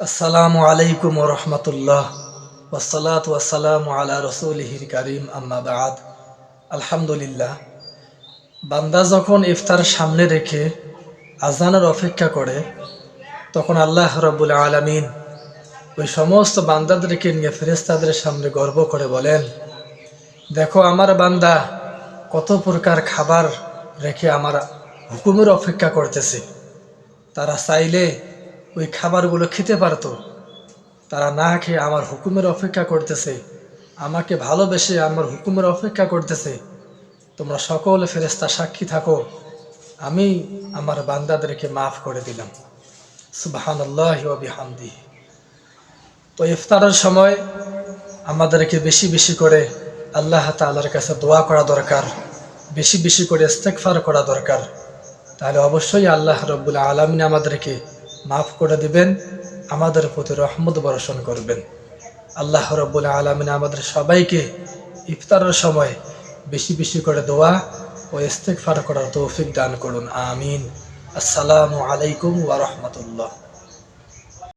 আসসালামু আলাইকুম ওয়া রাহমাতুল্লাহ ওয়াসসালাতু ওয়াসসালামু আলা রাসূলিহিল কারীম আম্মা বা'দ। আলহামদুলিল্লাহ, বান্দা যখন ইফতার সামনে রেখে আজানের অপেক্ষা করে তখন আল্লাহ রাব্বুল আলামিন ওই সমস্ত বান্দাদেরকে নিয়ে ফেরেশতাদের সামনে গর্ব করে বলেন, দেখো আমার বান্দা কত প্রকার খাবার রেখে আমার হুকুমের অপেক্ষা করতেছে। তারা চাইলে ওই খাবারগুলো খেতে পারতো, তারা না খেয়ে আমার হুকুমের অপেক্ষা করতেছে, আমাকে ভালোবেসে আমার হুকুমের অপেক্ষা করতেছে। তোমরা সকল ফেরেশতা সাক্ষী থাকো, আমি আমার বান্দাদেরকে মাফ করে দিলাম। সুবহানাল্লাহি ওয়া বিহামদিহি। তো ইফতারের সময় আমাদেরকে বেশি বেশি করে আল্লাহ তাআলার কাছে দোয়া করা দরকার, বেশি বেশি করে ইস্তেগফার করা দরকার। তাহলে অবশ্যই আল্লাহ রাব্বুল আলামিন আমাদেরকে মাফ করে দিবেন, আমাদের প্রতি রহমত বর্ষণ করবেন। আল্লাহ রাব্বুল আলামিন আমাদের সবাইকে ইফতারের সময় বেশি বেশি করে দোয়া ও ইস্তেগফার করার তৌফিক দান করুন, আমিন। আসসালামু আলাইকুম ওয়া রাহমাতুল্লাহ।